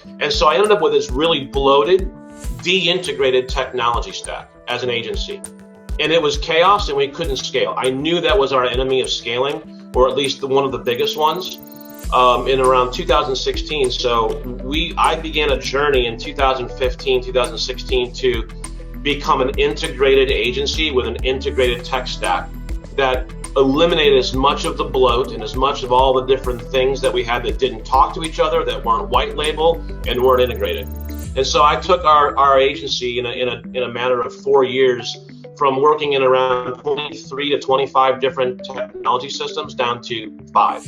And so I ended up with this really bloated, de-integrated technology stack as an agency. And it was chaos and we couldn't scale. I knew that was our enemy of scaling, or at least one of the biggest ones, in around 2016. So I began a journey in 2015, 2016 to become an integrated agency with an integrated tech stack that eliminated as much of the bloat and as much of all the different things that we had that didn't talk to each other, that weren't white label and weren't integrated. And so I took our agency in a matter of 4 years from working in around 23 to 25 different technology systems down to 5.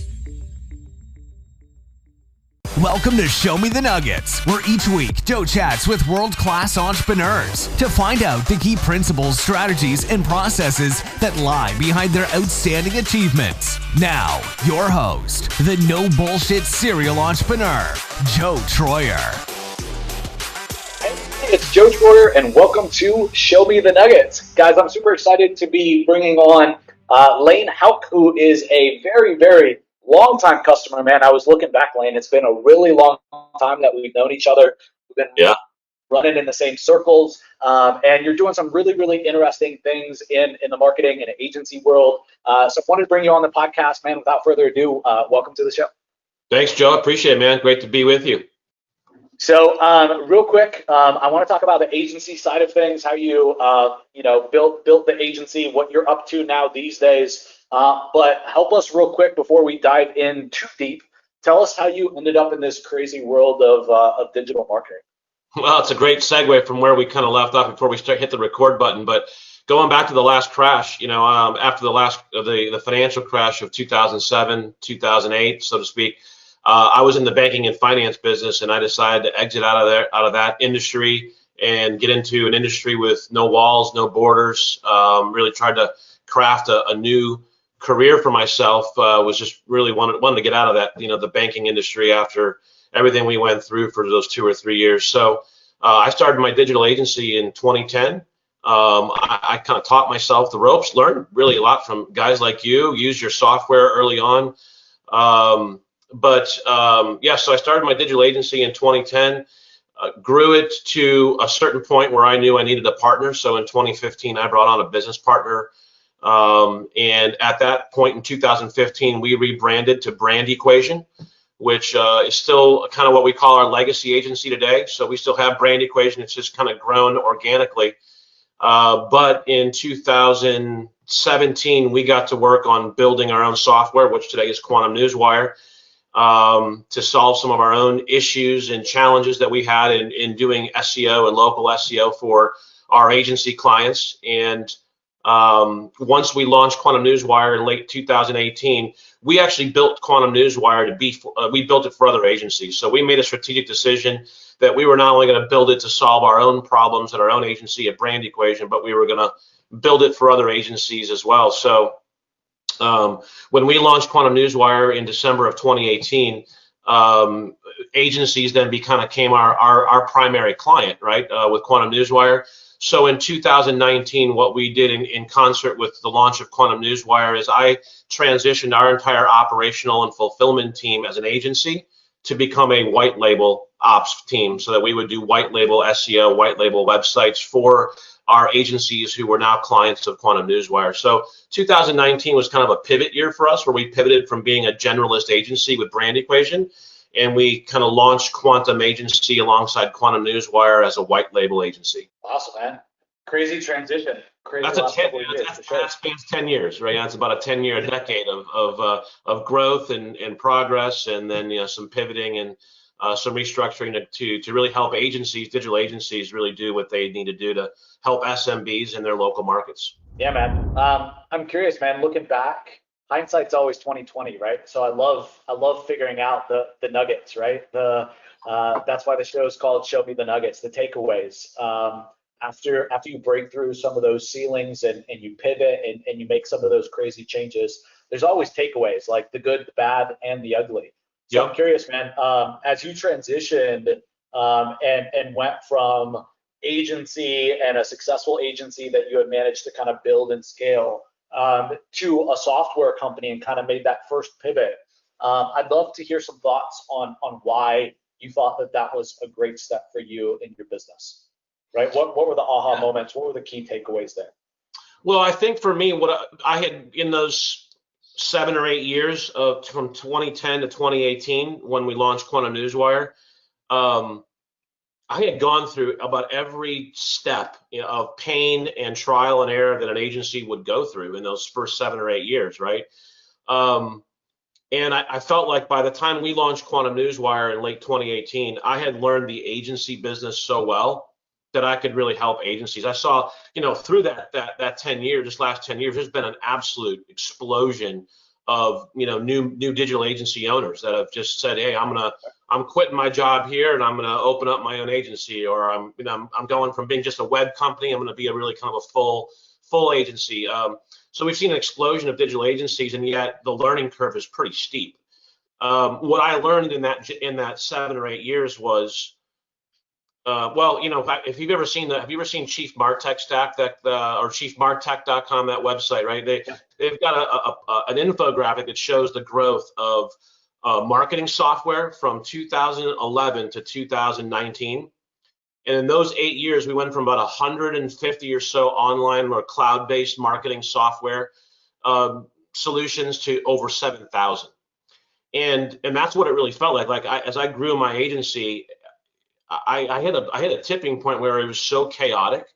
Welcome to Show Me the Nuggets, where each week Joe chats with world-class entrepreneurs to find out the key principles, strategies, and processes that lie behind their outstanding achievements. Now, your host, the no-bullshit serial entrepreneur, Joe Troyer. Hey, it's Joe Troyer, and welcome to Show Me the Nuggets. Guys, I'm super excited to be bringing on Lane Houk, who is a very, very long-time customer, man. I was looking back, Lane. It's been a really long time that we've known each other. We've been running in the same circles, and you're doing some really, really interesting things in the marketing and agency world. So I wanted to bring you on the podcast, man. Without further ado, welcome to the show. Thanks, Joe. Appreciate it, man. Great to be with you. So real quick, I want to talk about the agency side of things, how you built the agency, what you're up to now these days. But help us real quick before we dive in too deep. Tell us how you ended up in this crazy world of digital marketing. Well, it's a great segue from where we kind of left off before we hit the record button. But going back to the last crash, after the financial crash of 2007, 2008, so to speak, I was in the banking and finance business, and I decided to exit out of that industry and get into an industry with no walls, no borders. Really tried to craft a new career for myself. Was just really wanted to get out of that, the banking industry after everything we went through for those 2 or 3 years. So I started my digital agency in 2010. I kind of taught myself the ropes, learned really a lot from guys like you, used your software early on. So I started my digital agency in 2010, grew it to a certain point where I knew I needed a partner. So in 2015, I brought on a business partner. And at that point in 2015, we rebranded to Brand Equation, which is still kind of what we call our legacy agency today. So we still have Brand Equation. It's just kind of grown organically. But in 2017, we got to work on building our own software, which today is Quantum Newswire, to solve some of our own issues and challenges that we had in doing SEO and local SEO for our agency clients. And once we launched Quantum Newswire in late 2018, we actually built Quantum Newswire we built it for other agencies. So we made a strategic decision that we were not only going to build it to solve our own problems at our own agency at Brand Equation, but we were going to build it for other agencies as well. So when we launched Quantum Newswire in December of 2018, agencies then became our primary client, right, with Quantum Newswire. So in 2019, what we did in concert with the launch of Quantum Newswire is I transitioned our entire operational and fulfillment team as an agency to become a white label ops team, so that we would do white label SEO, white label websites for our agencies who were now clients of Quantum Newswire. So 2019 was kind of a pivot year for us, where we pivoted from being a generalist agency with Brand Equation, and we kind of launched Quantum Agency alongside Quantum Newswire as a white label agency. Awesome, man. Crazy transition. That spans 10 years, right? That's about a 10-year decade of growth and progress, and then some pivoting and some restructuring to really help digital agencies really do what they need to do to help SMBs in their local markets. Yeah, man. I'm curious, man, looking back, hindsight's always 20/20, right? So I love figuring out the nuggets, right? That's why the show is called Show Me the Nuggets, the takeaways. After you break through some of those ceilings and you pivot and you make some of those crazy changes, there's always takeaways, like the good, the bad, and the ugly. So yep. I'm curious, man, as you transitioned and went from agency and a successful agency that you had managed to kind of build and scale to a software company and kind of made that first pivot, I'd love to hear some thoughts on why you thought that that was a great step for you in your business, right? What were the aha moments? What were the key takeaways there? Well, I think for me, what I had in those 7 or 8 years of from 2010 to 2018 when we launched Quantum Newswire, I had gone through about every step, of pain and trial and error that an agency would go through in those first 7 or 8 years, right? And I felt like by the time we launched Quantum Newswire in late 2018, I had learned the agency business so well that I could really help agencies. I saw, through that 10 years, this last 10 years, there's been an absolute explosion of, new digital agency owners that have just said, hey, I'm quitting my job here and I'm gonna open up my own agency, or I'm going from being just a web company, I'm gonna be a really kind of a full agency. So we've seen an explosion of digital agencies, and yet the learning curve is pretty steep. What I learned in that 7 or 8 years was, if you've ever seen have you ever seen Chief Martech Stack, or chiefmartech.com, that website, right? They've got an infographic that shows the growth of marketing software from 2011 to 2019. And in those 8 years, we went from about 150 or so online or cloud-based marketing software solutions to over 7,000. And that's what it really felt like. As I grew my agency, I had a tipping point where it was so chaotic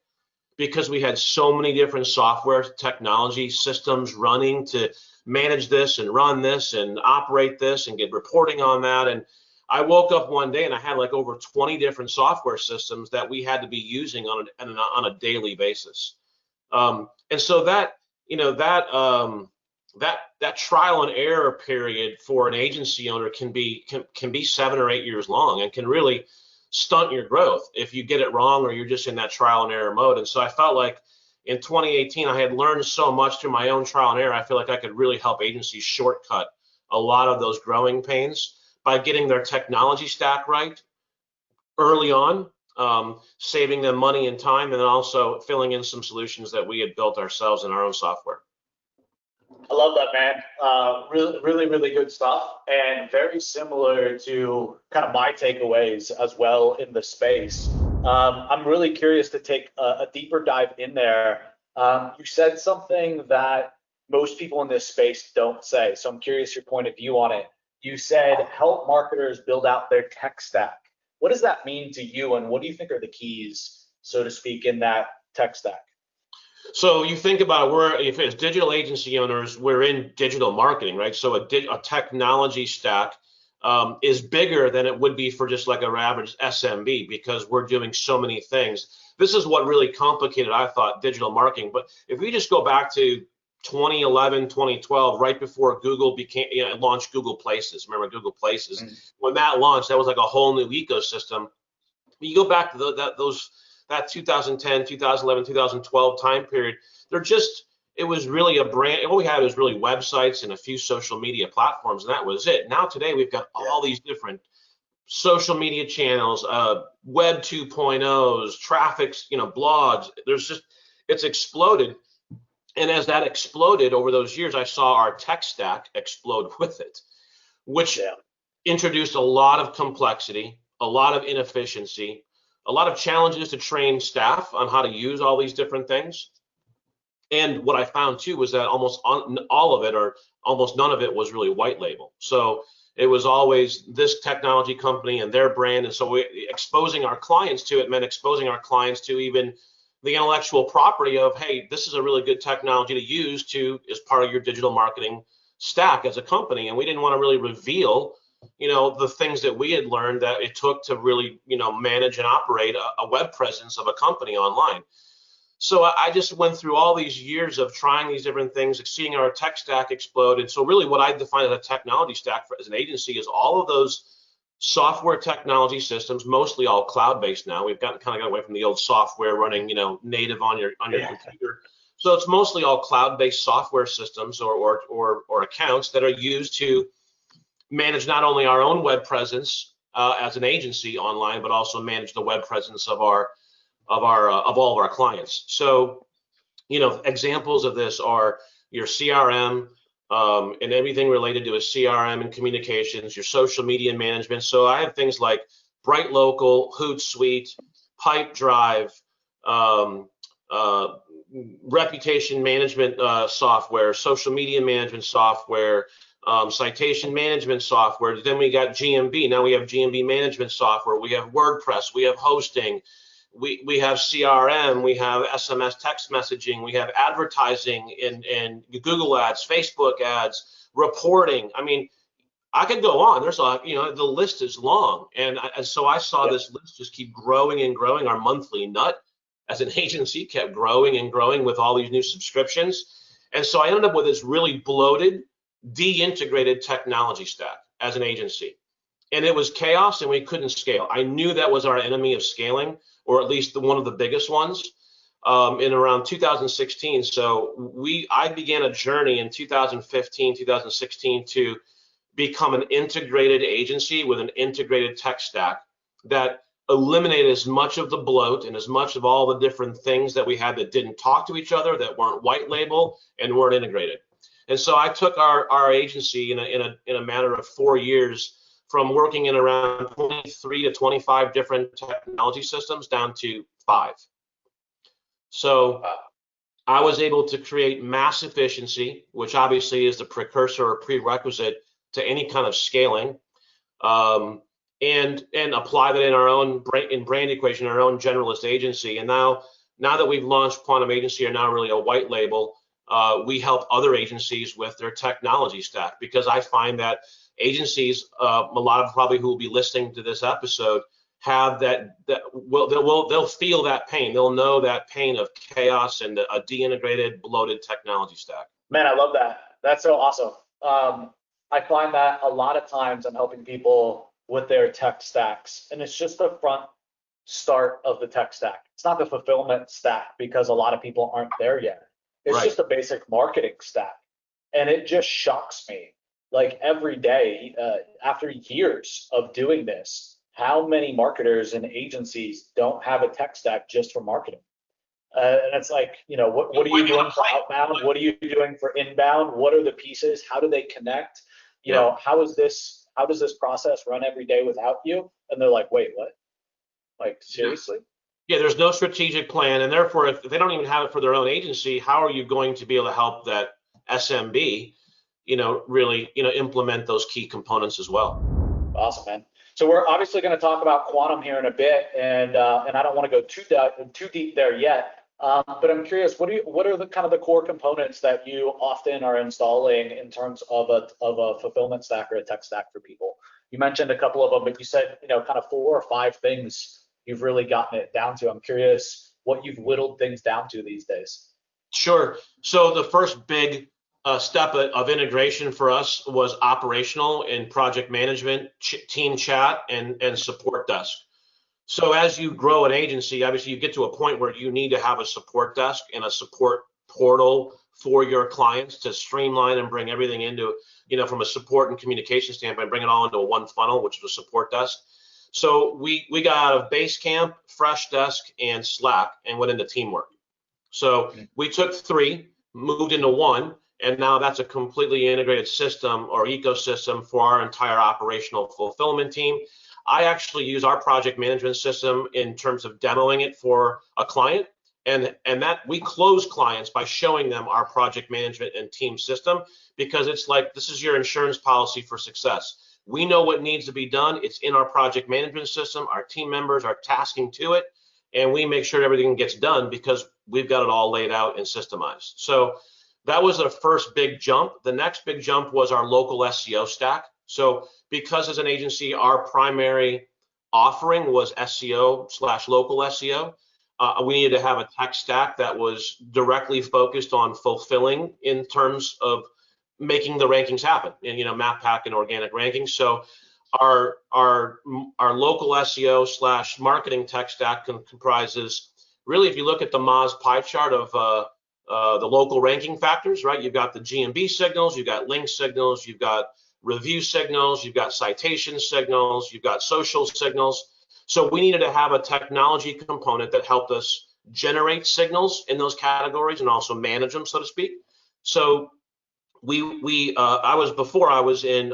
because we had so many different software technology systems running to manage this and run this and operate this and get reporting on that. And I woke up one day and I had like over 20 different software systems that we had to be using on a daily basis. And so that trial and error period for an agency owner can be 7 or 8 years long, and can really stunt your growth if you get it wrong or you're just in that trial and error mode. And so I felt like in 2018, I had learned so much through my own trial and error. I feel like I could really help agencies shortcut a lot of those growing pains by getting their technology stack right early on, saving them money and time, and then also filling in some solutions that we had built ourselves in our own software. I love that, man. Really, really, really good stuff, and very similar to kind of my takeaways as well in the space. I'm really curious to take a deeper dive in there. You said something that most people in this space don't say, so I'm curious your point of view on it. You said help marketers build out their tech stack. What does that mean to you, and what do you think are the keys, so to speak, in that tech stack? So you think about if it's digital agency owners, we're in digital marketing, right? So a technology stack is bigger than it would be for just like a average SMB, because we're doing so many things. This is what really complicated, I thought, digital marketing. But if we just go back to 2011, 2012, right before Google launched Google Places. Remember Google Places? Mm-hmm. When that launched, that was like a whole new ecosystem. You go back to that 2010, 2011, 2012 time period, it was really a brand. All we had was really websites and a few social media platforms, and that was it. Now today we've got all these different social media channels, web 2.0s, traffic, blogs. It's exploded. And as that exploded over those years, I saw our tech stack explode with it, which introduced a lot of complexity, a lot of inefficiency, a lot of challenges to train staff on how to use all these different things. And what I found too was that almost all of it, or almost none of it, was really white label. So it was always this technology company and their brand. And so exposing our clients to it meant exposing our clients to even the intellectual property of, hey, this is a really good technology to use as part of your digital marketing stack as a company. And we didn't want to really reveal, the things that we had learned that it took to really, manage and operate a web presence of a company online. So I just went through all these years of trying these different things, seeing our tech stack explode. And so really what I define as a technology stack as an agency is all of those software technology systems, mostly all cloud-based now. We've kind of got away from the old software running, native on your computer. So it's mostly all cloud-based software systems or accounts that are used to manage not only our own web presence as an agency online, but also manage the web presence of all of our clients. So, examples of this are your CRM, and everything related to a CRM and communications, your social media management. So I have things like Bright Local, Hootsuite, Pipe Drive, reputation management software, social media management software, citation management software. Then we got GMB. Now we have GMB management software. We have WordPress. We have hosting. We have CRM. We have SMS text messaging. We have advertising and Google ads, Facebook ads, reporting. I mean, I could go on. There's the list is long. And so I saw this list just keep growing and growing. Our monthly nut as an agency kept growing and growing with all these new subscriptions. And so I ended up with this really bloated, disintegrated technology stack as an agency. And it was chaos and we couldn't scale. I knew that was our enemy of scaling, or at least one of the biggest ones, in around 2016. So I began a journey in 2015, 2016 to become an integrated agency with an integrated tech stack that eliminated as much of the bloat and as much of all the different things that we had that didn't talk to each other, that weren't white label and weren't integrated. And so I took our agency in a matter of 4 years from working in around 23 to 25 different technology systems down to 5. So I was able to create mass efficiency, which obviously is the precursor or prerequisite to any kind of scaling, and apply that in our own brand equation, our own generalist agency. And now that we've launched Quantum Agency, are now really a white label. We help other agencies with their technology stack, because I find that agencies, a lot of probably who will be listening to this episode, have they'll feel that pain. They'll know that pain of chaos and a deintegrated, bloated technology stack. Man, I love that. That's so awesome. I find that a lot of times I'm helping people with their tech stacks, and it's just the front start of the tech stack. It's not the fulfillment stack, because a lot of people aren't there yet. It's just a basic marketing stack. And it just shocks me, like every day, after years of doing this, how many marketers and agencies don't have a tech stack just for marketing? And it's like, what are you doing for outbound? What are you doing for inbound? What are the pieces? How do they connect? How does this process run every day without you? And they're like, wait, what? Like, seriously? Yeah, there's no strategic plan, and therefore, if they don't even have it for their own agency, how are you going to be able to help that SMB, really, implement those key components as well? Awesome, man. So we're obviously going to talk about Quantum here in a bit, and I don't want to go too deep there yet. But I'm curious, what are the kind of the core components that you often are installing in terms of a fulfillment stack or a tech stack for people? You mentioned a couple of them, but you said kind of 4 or 5 things you've really gotten it down to. I'm curious what you've whittled things down to these days. Sure. So the first big step of integration for us was operational and project management, team chat, and support desk. So as you grow an agency, obviously you get to a point where you need to have a support desk and a support portal for your clients to streamline and bring everything into, from a support and communication standpoint, bring it all into one funnel, which is a support desk. So we got out of Basecamp, Freshdesk, and Slack and went into Teamwork. So we took 3, moved into 1, and now that's a completely integrated system or ecosystem for our entire operational fulfillment team. I actually use our project management system in terms of demoing it for a client, and that we close clients by showing them our project management and team system, because it's like, this is your insurance policy for success. We know what needs to be done. It's in our project management system. Our team members are tasking to it, and we make sure everything gets done because we've got it all laid out and systemized. So that was the first big jump. The next big jump was our local SEO stack. So because as an agency, our primary offering was SEO/local SEO, we needed to have a tech stack that was directly focused on fulfilling in terms of making the rankings happen, and map, pack, and organic rankings. So our local SEO/marketing tech stack comprises, really, if you look at the Moz pie chart of the local ranking factors, right? You've got the GMB signals, you've got link signals, you've got review signals, you've got citation signals, you've got social signals. So we needed to have a technology component that helped us generate signals in those categories and also manage them, so to speak. So I was in,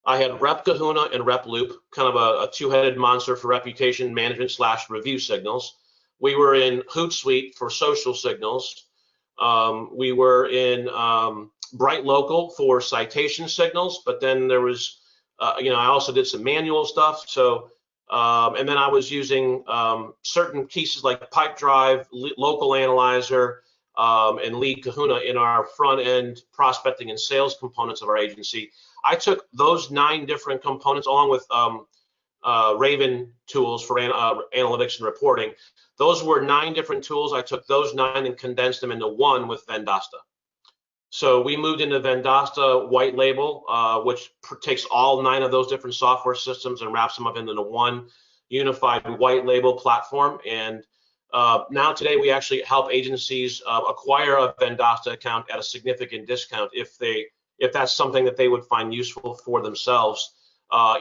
I had Rep Kahuna and Rep Loop, kind of a two-headed monster for reputation management / review signals. We were in Hootsuite for social signals. We were in Bright Local for citation signals, but then there was, I also did some manual stuff. So, and then I was using certain pieces like Pipedrive, Local Analyzer, and Lead Kahuna in our front end prospecting and sales components of our agency. I took those 9 different components along with Raven tools for analytics and reporting. Those were 9 different tools. I took those 9 and condensed them into one with Vendasta. So we moved into Vendasta white label, which takes all 9 of those different software systems and wraps them up into one unified white label platform. And now today we actually help agencies acquire a Vendasta account at a significant discount if that's something that they would find useful for themselves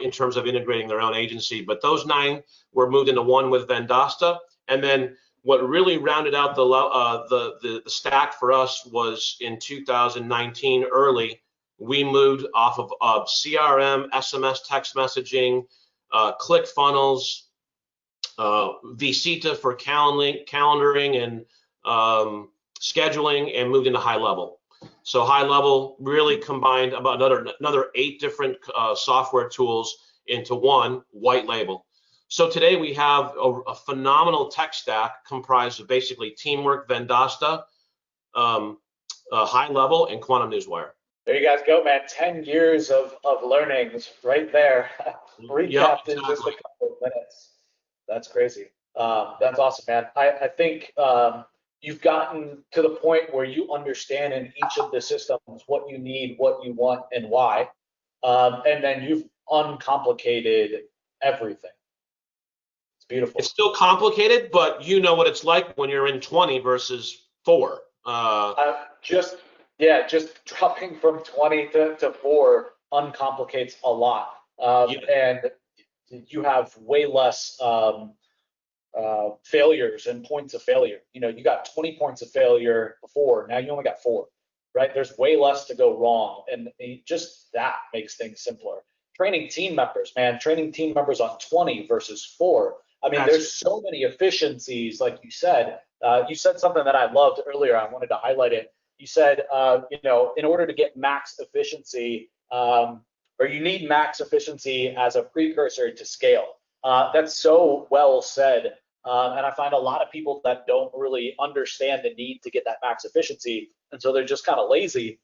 in terms of integrating their own agency. But those 9 were moved into one with Vendasta. And then what really rounded out the stack for us was in 2019 early, we moved off of CRM, SMS text messaging, ClickFunnels, Visita for calendaring and scheduling, and moved into high level. So high level really combined about another 8 different software tools into one white label. So today we have a phenomenal tech stack comprised of basically Teamwork, Vendasta, high level, and Quantum Newswire. There you guys go, man. 10 years of learnings right there. Recapped in just a couple of minutes. That's crazy. That's awesome, man. I think you've gotten to the point where you understand in each of the systems what you need, what you want, and why. And then you've uncomplicated everything. It's beautiful. It's still complicated, but you know what it's like when you're in 20 versus 4. Just dropping from 20 to 4 uncomplicates a lot. And you have way less failures and points of failure. You got 20 points of failure before, now you only got 4, right? There's way less to go wrong, and just that makes things simpler. Training team members, man, on 20 versus 4. I mean, there's so many efficiencies, like you said. You said something that I loved earlier. I wanted to highlight it. You said, in order to get max efficiency, or you need max efficiency as a precursor to scale. That's so well said. And I find a lot of people that don't really understand the need to get that max efficiency. And so they're just kind of lazy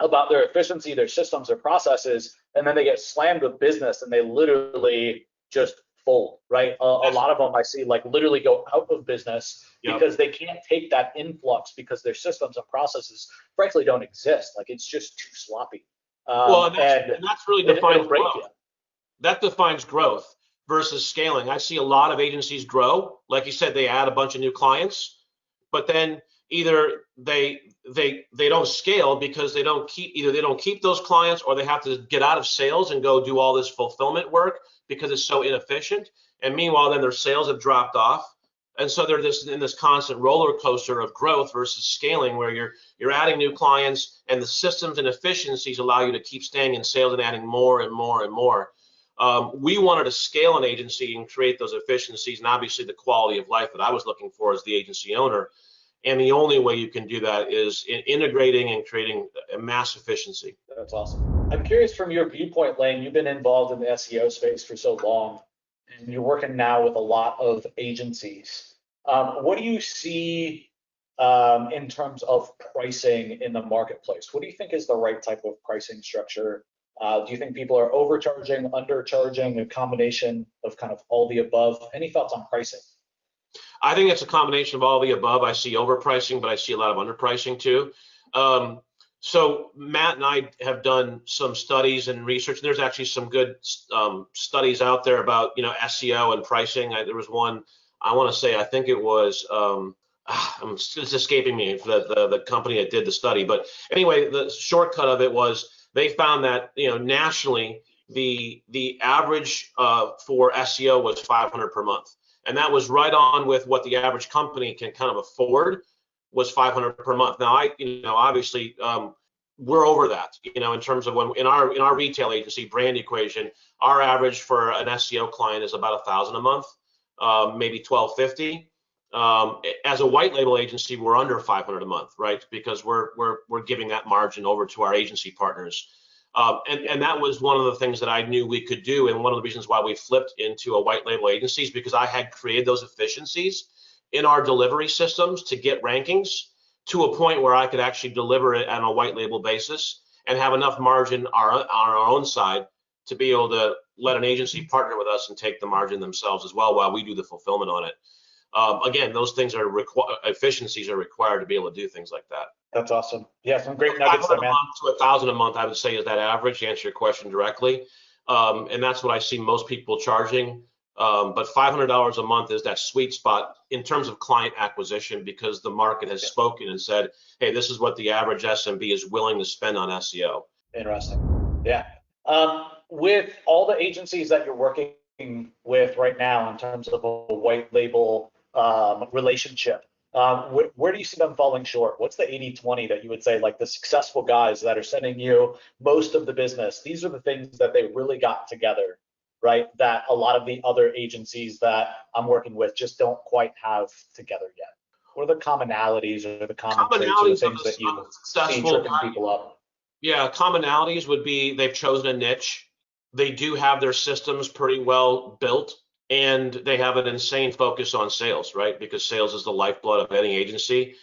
about their efficiency, their systems, their processes, and then they get slammed with business and they literally just fold, right? A lot of them I see literally go out of business because they can't take that influx because their systems and processes frankly don't exist. It's just too sloppy. And that's really defines growth. That defines growth versus scaling. I see a lot of agencies grow, like you said, they add a bunch of new clients, but then either they don't scale because they don't keep those clients, or they have to get out of sales and go do all this fulfillment work because it's so inefficient. And meanwhile, then their sales have dropped off. And so they're in this constant roller coaster of growth versus scaling, where you're adding new clients, and the systems and efficiencies allow you to keep staying in sales and adding more and more and more. We wanted to scale an agency and create those efficiencies, and obviously the quality of life that I was looking for as the agency owner. And the only way you can do that is in integrating and creating a mass efficiency. That's awesome. I'm curious from your viewpoint, Lane, you've been involved in the SEO space for so long, and you're working now with a lot of agencies. What do you see in terms of pricing in the marketplace? What do you think is the right type of pricing structure? Do you think people are overcharging, undercharging, a combination of kind of all the above? Any thoughts on pricing? I think it's a combination of all the above. I see overpricing, but I see a lot of underpricing too. So Matt and I have done some studies and research. There's actually some good studies out there about SEO and pricing. There was one, I want to say, I think it was it's escaping me, the company that did the study. But anyway, the shortcut of it was they found that nationally the average for SEO was $500 per month. And that was right on with what the average company can kind of afford, was $500 per month. Now, obviously, we're over that, in terms of when in our retail agency brand equation, our average for an SEO client is about 1,000 a month, maybe 1,250. As a white label agency, we're under 500 a month, right? Because we're giving that margin over to our agency partners. And that was one of the things that I knew we could do, and one of the reasons why we flipped into a white label agency is because I had created those efficiencies in our delivery systems to get rankings to a point where I could actually deliver it on a white label basis and have enough margin on our own side to be able to let an agency partner with us and take the margin themselves as well while we do the fulfillment on it. Again, those things are efficiencies are required to be able to do things like that. That's awesome. Yeah, some great nuggets there, man. 500 a month to 1,000 a month, I would say, is that average, to answer your question directly. And that's what I see most people charging. But $500 a month is that sweet spot in terms of client acquisition, because the market has spoken and said, hey, this is what the average SMB is willing to spend on SEO. Interesting. Yeah. With all the agencies that you're working with right now in terms of a white label relationship, where do you see them falling short? What's the 80-20 that you would say, like the successful guys that are sending you most of the business? These are the things that they really got together, right? That a lot of the other agencies that I'm working with just don't quite have together yet. What are the commonalities or the common traits or the things that you see tripping people up? Yeah, commonalities would be they've chosen a niche. They do have their systems pretty well built, and they have an insane focus on sales, right? Because sales is the lifeblood of any agency.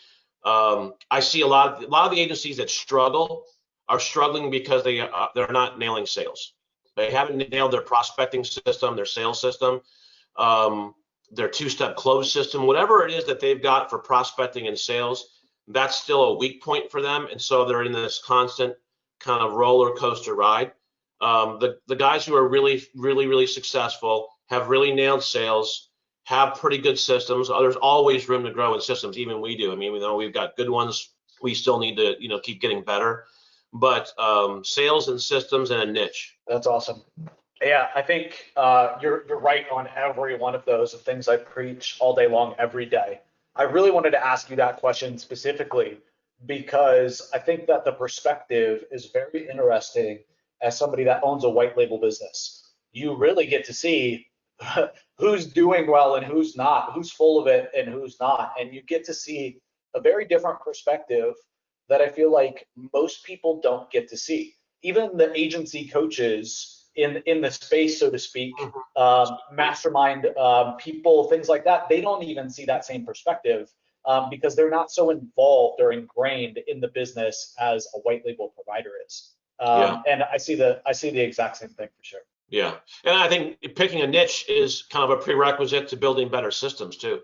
I see a lot of the agencies that struggle are struggling because they're not nailing sales. They haven't nailed their prospecting system, their sales system, their two-step close system, whatever it is that they've got for prospecting and sales. That's still a weak point for them, and so they're in this constant kind of roller coaster ride. The guys who are really successful have really nailed sales, have pretty good systems. There's always room to grow in systems, even we do. I mean, though we've got good ones, we still need to keep getting better. But sales and systems and a niche. That's awesome. Yeah, I think you're right on every one of those things I preach all day long, every day. I really wanted to ask you that question specifically because I think that the perspective is very interesting as somebody that owns a white label business. You really get to see who's doing well and who's not, who's full of it and who's not. And you get to see a very different perspective that I feel like most people don't get to see. Even the agency coaches in the space, so to speak, mastermind people, things like that, they don't even see that same perspective because they're not so involved or ingrained in the business as a white label provider is. And I see the exact same thing for sure. Yeah, and I think picking a niche is kind of a prerequisite to building better systems too.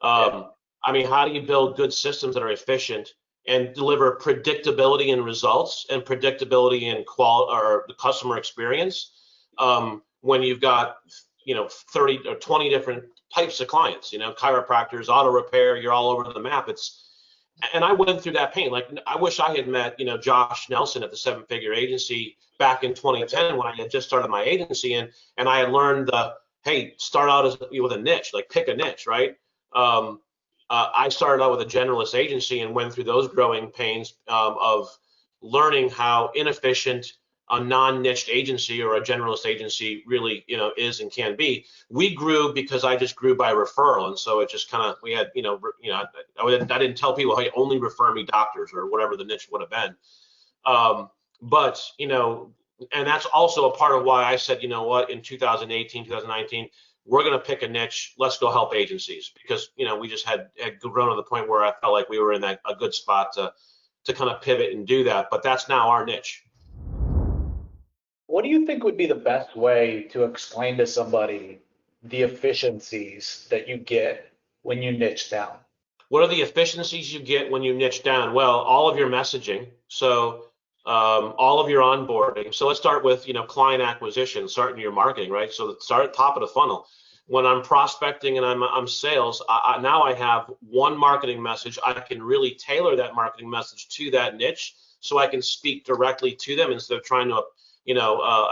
I mean, how do you build good systems that are efficient and deliver predictability in results and predictability in quality or the customer experience when you've got 30 or 20 different types of clients, chiropractors, auto repair, you're all over the map. And I went through that pain. Like, I wish I had met Josh Nelson at the 7-Figure Agency back in 2010 when I had just started my agency, and I had learned hey, start out with a niche, like pick a niche, right? I started out with a generalist agency and went through those growing pains of learning how inefficient a non-niched agency or a generalist agency really, is and can be. We grew because I just grew by referral, and so it just kind of, we had, I didn't tell people, hey, only refer me doctors or whatever the niche would have been. But and that's also a part of why I said, in 2018, 2019. We're going to pick a niche. Let's go help agencies, because we just had grown to the point where I felt like we were in a good spot to kind of pivot and do that. But that's now our niche. What do you think would be the best way to explain to somebody the efficiencies that you get when you niche down? What are the efficiencies you get when you niche down? Well, all of your messaging. So all of your onboarding. So let's start with client acquisition, starting your marketing, right? So start at the top of the funnel. When I'm prospecting and I'm sales, now I have one marketing message. I can really tailor that marketing message to that niche, so I can speak directly to them instead of trying to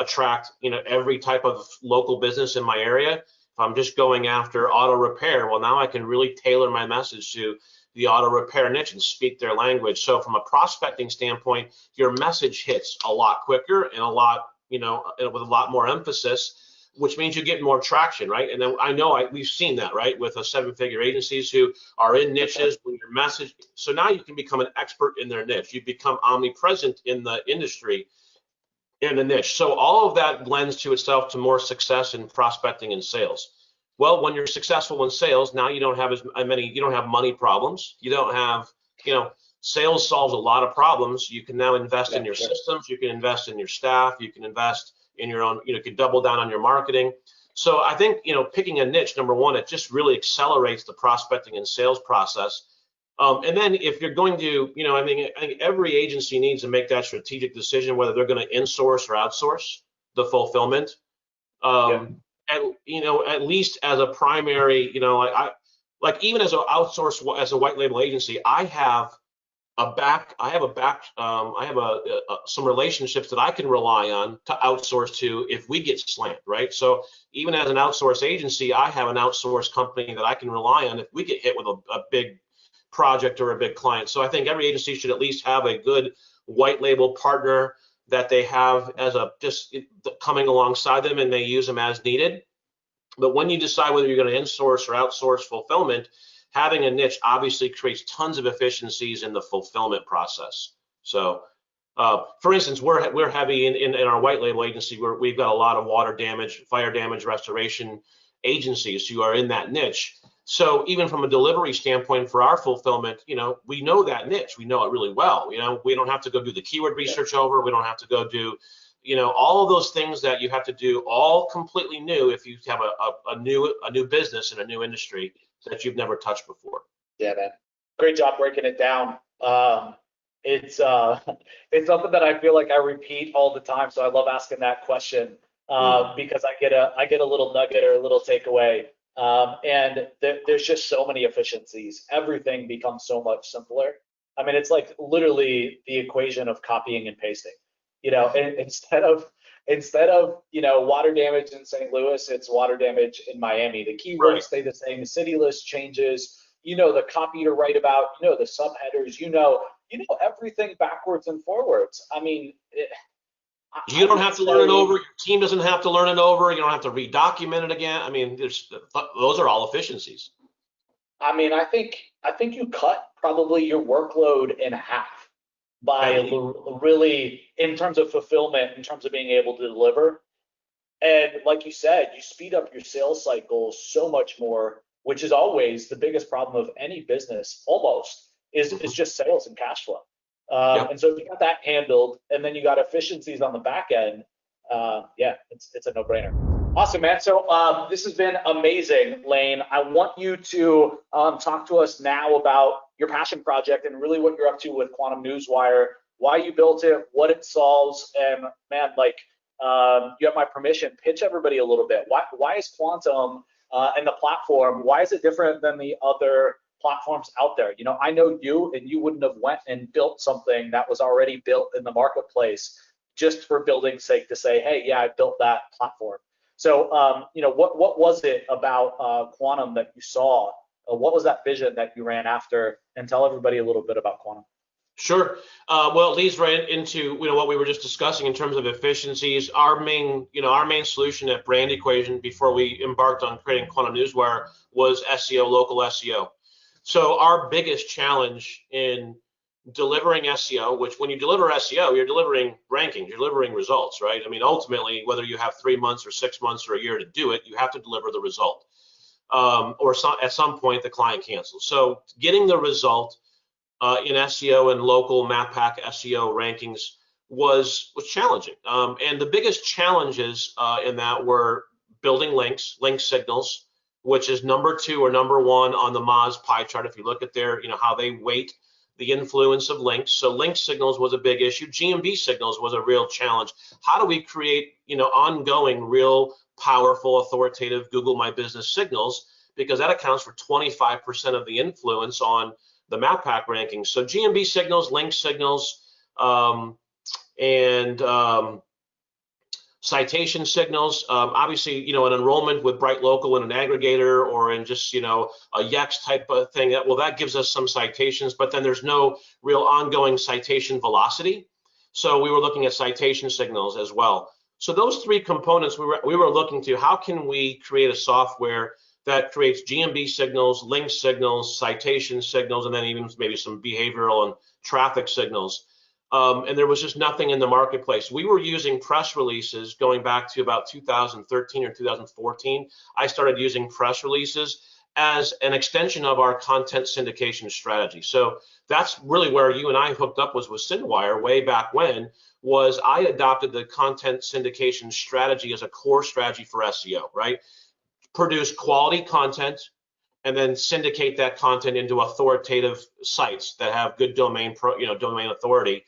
attract every type of local business in my area. If I'm just going after auto repair, well, now I can really tailor my message to the auto repair niche and speak their language. So from a prospecting standpoint, your message hits a lot quicker and a lot, with a lot more emphasis, which means you get more traction, right? And then we've seen that, right, with a seven-figure agencies who are in niches with your message. So now you can become an expert in their niche. You become omnipresent in the industry, in the niche. So all of that lends to itself to more success in prospecting and sales. Well, when you're successful in sales, now you don't have you don't have money problems. You don't have, sales solves a lot of problems. You can now invest in your systems. You can invest in your staff. You can invest in your own, you can double down on your marketing. So I think, picking a niche, number one, it just really accelerates the prospecting and sales process. And then if you're going to, I think every agency needs to make that strategic decision whether they're going to insource or outsource the fulfillment. At least as a primary, even as an outsource, as a white label agency, I have some relationships that I can rely on to outsource to if we get slammed, right? So even as an outsource agency, I have an outsource company that I can rely on if we get hit with a big project or a big client. So I think every agency should at least have a good white label partner that they have as just coming alongside them, and they use them as needed. But when you decide whether you're going to insource or outsource fulfillment, having a niche obviously creates tons of efficiencies in the fulfillment process. So, for instance, we're heavy in our white label agency where we've got a lot of water damage, fire damage restoration agencies who are in that niche. So even from a delivery standpoint for our fulfillment, we know that niche. We know it really well. We don't have to go do the keyword research over. We don't have to go do, all of those things that you have to do all completely new if you have a new business in a new industry that you've never touched before. Yeah, man. Great job breaking it down. It's something that I feel like I repeat all the time. So I love asking that question because I get a little nugget or a little takeaway. And there's just so many efficiencies. Everything becomes so much simpler. I mean, it's like literally the equation of copying and pasting. And instead of water damage in St. Louis, it's water damage in Miami. The keywords stay the same. The city list changes. The copy to write about. The subheaders. Everything backwards and forwards. I mean. You don't have to learn it over. Your team doesn't have to learn it over. You don't have to redocument it again. I mean, those are all efficiencies. I mean, I think you cut probably your workload in half by really, in terms of fulfillment, in terms of being able to deliver. And like you said, you speed up your sales cycle so much more, which is always the biggest problem of any business, almost, is just sales and cash flow. And so if you got that handled, and then you got efficiencies on the back end, it's a no-brainer. Awesome, man. So this has been amazing, Lane. I want you to talk to us now about your passion project and really what you're up to with Quantum Newswire, why you built it, what it solves, and man, you have my permission. Pitch everybody a little bit. Why is Quantum and the platform? Why is it different than the other platforms out there? I know you, and you wouldn't have went and built something that was already built in the marketplace just for building's sake to say, hey, yeah, I built that platform. So, what was it about Quantum that you saw? What was that vision that you ran after? And tell everybody a little bit about Quantum. Sure. Well, it leads right into what we were just discussing in terms of efficiencies. Our main solution at Brand Equation before we embarked on creating Quantum Newswire was SEO, local SEO. So our biggest challenge in delivering SEO, which when you deliver SEO, you're delivering rankings, you're delivering results, right? I mean, ultimately, whether you have 3 months or 6 months or a year to do it, you have to deliver the result. At some point, the client cancels. So getting the result in SEO and local map pack SEO rankings was challenging. And the biggest challenges in that were building links, link signals, which is number 2 or number 1 on the Moz pie chart. If you look at their, how they weight the influence of links. So link signals was a big issue. GMB signals was a real challenge. How do we create, ongoing, real, powerful, authoritative Google My Business signals? Because that accounts for 25% of the influence on the map pack rankings. So GMB signals, link signals, and Citation signals, obviously, an enrollment with Bright Local in an aggregator or in just, a Yext type of thing, that gives us some citations, but then there's no real ongoing citation velocity. So we were looking at citation signals as well. So those three components, we were looking to, how can we create a software that creates GMB signals, link signals, citation signals, and then even maybe some behavioral and traffic signals. And there was just nothing in the marketplace. We were using press releases going back to about 2013 or 2014. I started using press releases as an extension of our content syndication strategy. So that's really where you and I hooked up, was with Newswire way back when. Was I adopted the content syndication strategy as a core strategy for SEO, right? Produce quality content and then syndicate that content into authoritative sites that have good domain authority,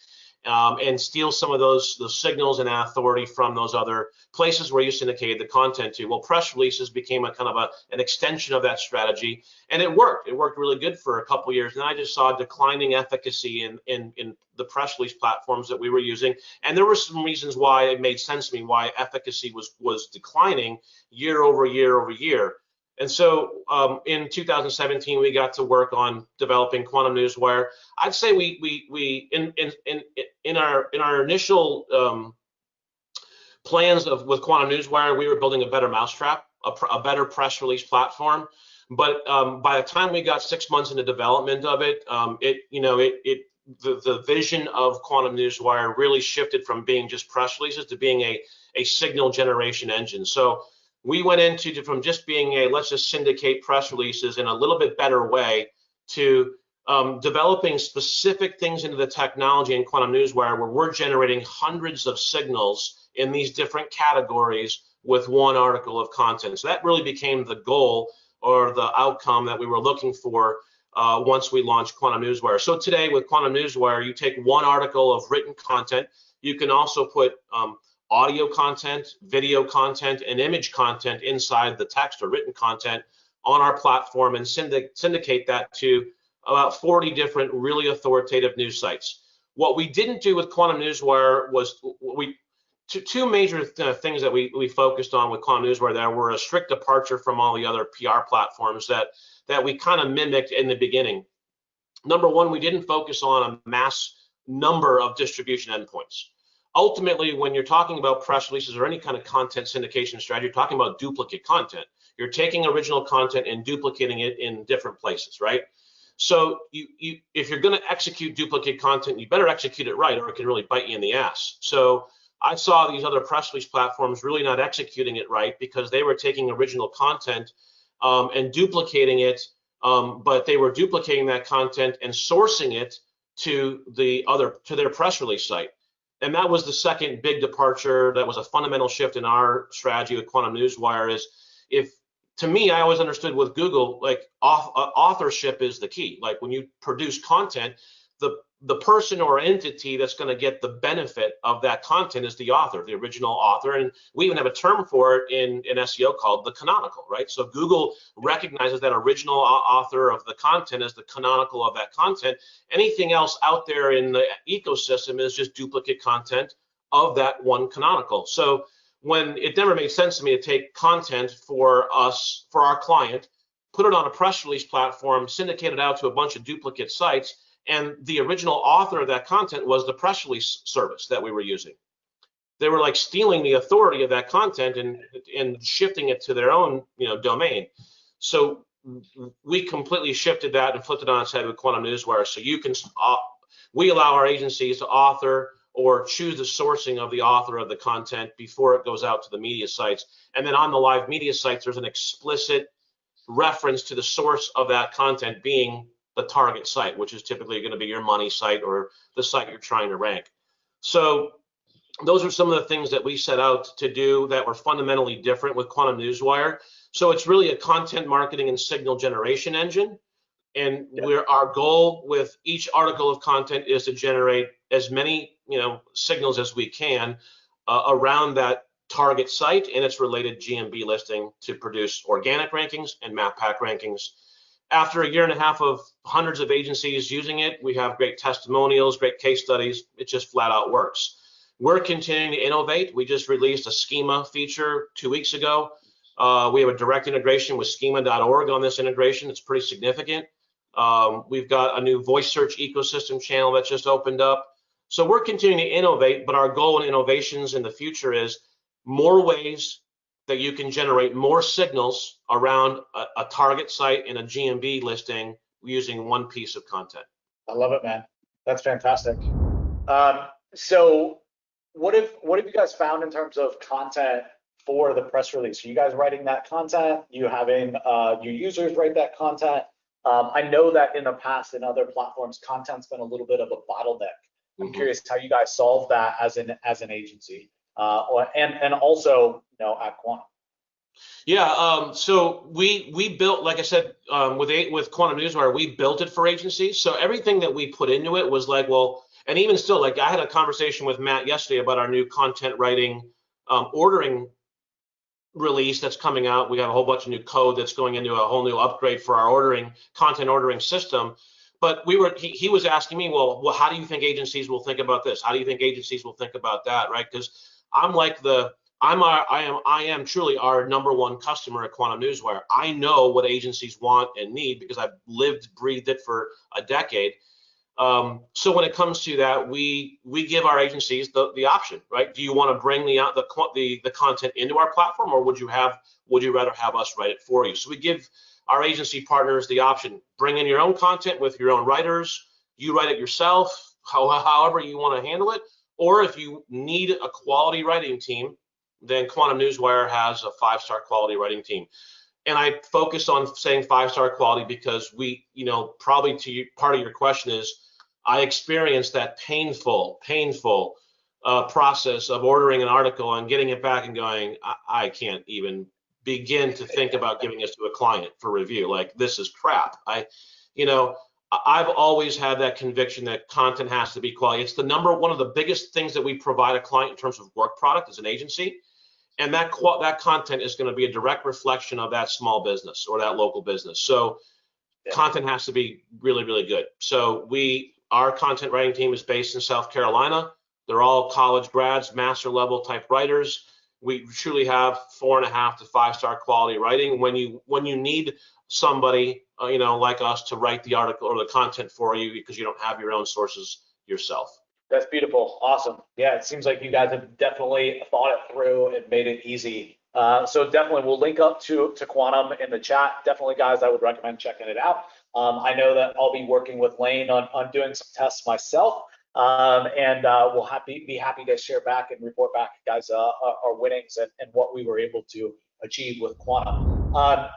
and steal some of those signals and authority from those other places where you syndicated the content to. Well, press releases became a kind of an extension of that strategy, and it worked. It worked really good for a couple of years. And I just saw declining efficacy in the press release platforms that we were using, and there were some reasons why it made sense to me why efficacy was declining year over year over year. And so in 2017, we got to work on developing Quantum Newswire. I'd say we in our initial plans with Quantum Newswire, we were building a better mousetrap, a better press release platform. But by the time we got 6 months into development of it, the vision of Quantum Newswire really shifted from being just press releases to being a signal generation engine. So we went into from just being let's just syndicate press releases in a little bit better way to developing specific things into the technology in Quantum Newswire, where we're generating hundreds of signals in these different categories with one article of content. So that really became the goal or the outcome that we were looking for once we launched Quantum Newswire. So today with Quantum Newswire, you take one article of written content. You can also put audio content, video content, and image content inside the text or written content on our platform and syndicate that to about 40 different really authoritative news sites. What we didn't do with Quantum Newswire was two major things that we focused on with Quantum Newswire that were a strict departure from all the other PR platforms that we kind of mimicked in the beginning. Number one, we didn't focus on a mass number of distribution endpoints. Ultimately, when you're talking about press releases or any kind of content syndication strategy, you're talking about duplicate content. You're taking original content and duplicating it in different places, right? So if you're going to execute duplicate content, you better execute it right, or it can really bite you in the ass. So I saw these other press release platforms really not executing it right because they were taking original content and duplicating it, but they were duplicating that content and sourcing it to their press release site. And that was the second big departure. That was a fundamental shift in our strategy with Quantum Newswire. To me, I always understood with Google, like authorship is the key. Like when you produce content, the person or entity that's going to get the benefit of that content is the author, the original author. And we even have a term for it in SEO called the canonical, right? So Google recognizes that original author of the content as the canonical of that content. Anything else out there in the ecosystem is just duplicate content of that one canonical. So when it never made sense to me to take content for our client, put it on a press release platform, syndicate it out to a bunch of duplicate sites, and the original author of that content was the press release service that we were using. They were like stealing the authority of that content and shifting it to their own domain. So we completely shifted that and flipped it on its head with Quantum Newswire. So we allow our agencies to author or choose the sourcing of the author of the content before it goes out to the media sites. And then on the live media sites, there's an explicit reference to the source of that content being the target site, which is typically going to be your money site or the site you're trying to rank. So those are some of the things that we set out to do that were fundamentally different with Quantum Newswire. So it's really a content marketing and signal generation engine. And our goal with each article of content is to generate as many signals as we can around that target site and its related GMB listing to produce organic rankings and map pack rankings. After a year and a half of hundreds of agencies using it, we have great testimonials, great case studies. It just flat out works. we're continuing to innovate. We just released a schema feature 2 weeks ago. We have a direct integration with schema.org on this integration. It's pretty significant. We've got a new voice search ecosystem channel that just opened up. So we're continuing to innovate, but our goal in innovations in the future is more ways that you can generate more signals around a target site and a GMB listing using one piece of content. I love it, man. That's fantastic. So what have you guys found in terms of content for the press release? Are you guys writing that content? You having your users write that content? I know that in the past in other platforms, content's been a little bit of a bottleneck. I'm curious how you guys solve that as an agency, and also, you know, at Quantum. Yeah, so we built, like I said, with Quantum Newswire, we built it for agencies. So everything that we put into it was like, well, and even still, like I had a conversation with Matt yesterday about our new content writing ordering release that's coming out. We have a whole bunch of new code that's going into a whole new upgrade for our content ordering system. But he was asking me, well, how do you think agencies will think about this? How do you think agencies will think about that, right? Because I am truly our #1 customer at Quantum Newswire. I know what agencies want and need because I've lived, breathed it for a decade. So when it comes to that, we give our agencies the option, right? Do you want to bring the content into our platform, or would you rather have us write it for you? So we give our agency partners the option: bring in your own content with your own writers, you write it yourself, however you want to handle it. Or if you need a quality writing team, then Quantum Newswire has a 5-star quality writing team. And I focus on saying 5-star quality because we, you know, probably part of your question is, I experienced that painful process of ordering an article and getting it back and going, I can't even begin to think about giving this to a client for review. Like, this is crap. I've always had that conviction that content has to be quality. It's one of the biggest things that we provide a client in terms of work product as an agency. And that content is going to be a direct reflection of that small business or that local business. So content has to be really, really good. So our content writing team is based in South Carolina. They're all college grads, master level type writers. We truly have 4.5 to 5-star quality writing. When you need somebody, like us to write the article or the content for you because you don't have your own sources yourself. That's beautiful. Awesome. Yeah, it seems like you guys have definitely thought it through and made it easy. So definitely we'll link up to Quantum in the chat. Definitely, guys, I would recommend checking it out. I know that I'll be working with Lane on doing some tests myself. And we'll be happy to share back and report back, guys, our winnings and what we were able to achieve with Quantum.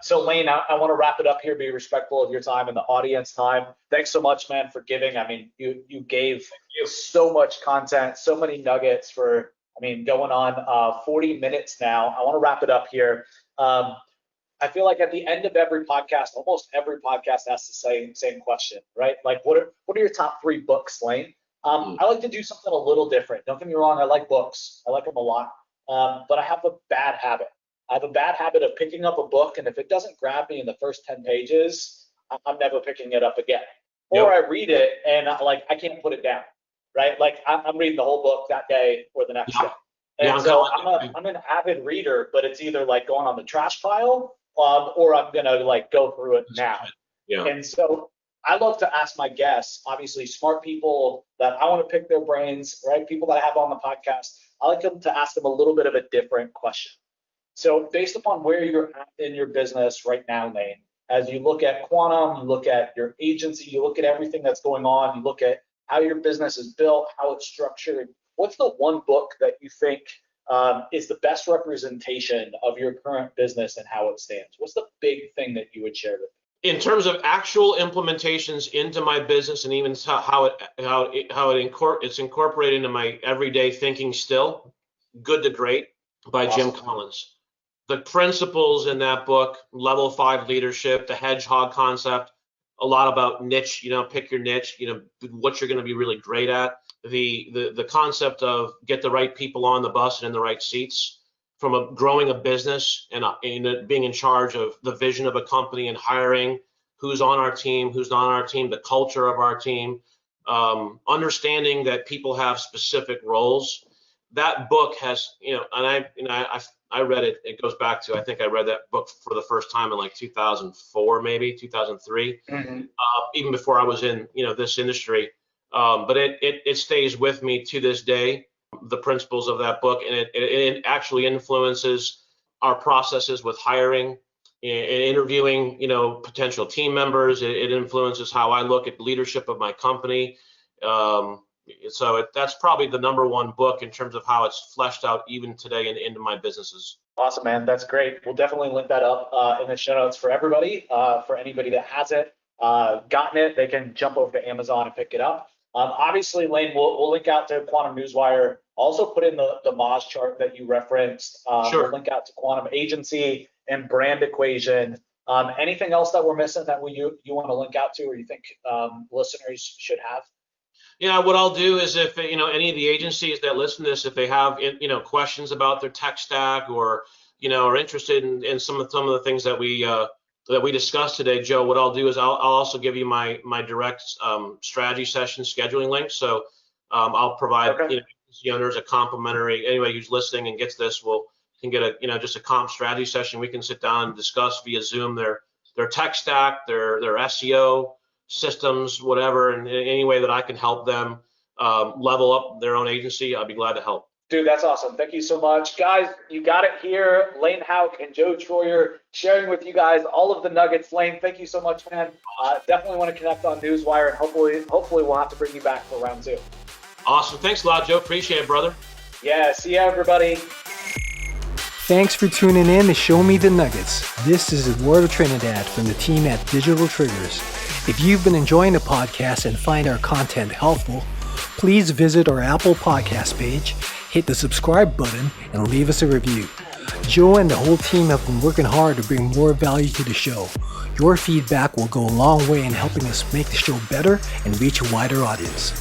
So Lane, I want to wrap it up here, be respectful of your time and the audience time. Thanks so much, man, for giving. I mean, you gave so much content, so many nuggets for, going on 40 minutes now. I want to wrap it up here. I feel like at the end of every podcast, almost every podcast asks the same question, right? Like, what are your top 3 books, Lane? I like to do something a little different. Don't get me wrong, I like books. I like them a lot. But I have a bad habit. I have a bad habit of picking up a book, and if it doesn't grab me in the first 10 pages, I'm never picking it up again. Yep. Or I read it and I can't put it down, right? Like I'm reading the whole book that day or the next day. And so I'm an avid reader, but it's either like going on the trash pile or I'm gonna go through it now. Yeah. And so I love to ask my guests, obviously smart people that I want to pick their brains, right? People that I have on the podcast, I like to ask them a little bit of a different question. So based upon where you're at in your business right now, Lane, as you look at Quantum, you look at your agency, you look at everything that's going on, you look at how your business is built, how it's structured, what's the one book that you think is the best representation of your current business and how it stands? What's the big thing that you would share with me? In terms of actual implementations into my business and even how it's incorporated into my everyday thinking still, Good to Great by Jim Collins. The principles in that book, level 5 leadership, the hedgehog concept, a lot about niche, pick your niche, what you're going to be really great at. The concept of get the right people on the bus and in the right seats, from growing a business and being in charge of the vision of a company and hiring who's on our team, who's not on our team, the culture of our team, understanding that people have specific roles. that book has, and I read it. It goes back to, I think I read that book for the first time in like 2004, maybe 2003, even before I was in, this industry. But it stays with me to this day, the principles of that book, and it actually influences our processes with hiring and interviewing, potential team members. It influences how I look at leadership of my company. So that's probably the number one book in terms of how it's fleshed out even today into my businesses. Awesome, man. That's great. We'll definitely link that up in the show notes for everybody. For anybody that hasn't gotten it, they can jump over to Amazon and pick it up. Obviously, Lane, we'll link out to Quantum Newswire. Also put in the Moz chart that you referenced. Sure. We'll link out to Quantum Agency and Brand Equation. Anything else that we're missing that you want to link out to, or you think listeners should have? Yeah, what I'll do is if, any of the agencies that listen to this, if they have, questions about their tech stack or, are interested in some of the things that we discussed today, Joe, what I'll do is I'll also give you my direct strategy session scheduling link. So I'll provide, owners a complimentary, anybody who's listening and gets this can get just a comp strategy session. We can sit down and discuss via Zoom their tech stack, their SEO systems, whatever, and any way that I can help them level up their own agency, I'd be glad to help. Dude, that's awesome. Thank you so much. Guys, you got it here. Lane Houk and Joe Troyer sharing with you guys all of the nuggets. Lane, thank you so much, man. Definitely want to connect on Newswire, and hopefully we'll have to bring you back for round 2. Awesome. Thanks a lot, Joe. Appreciate it, brother. Yeah, see you, everybody. Thanks for tuning in to Show Me the Nuggets. This is Eduardo Trinidad from the team at Digital Triggers. If you've been enjoying the podcast and find our content helpful, please visit our Apple Podcast page, hit the subscribe button, and leave us a review. Joe and the whole team have been working hard to bring more value to the show. Your feedback will go a long way in helping us make the show better and reach a wider audience.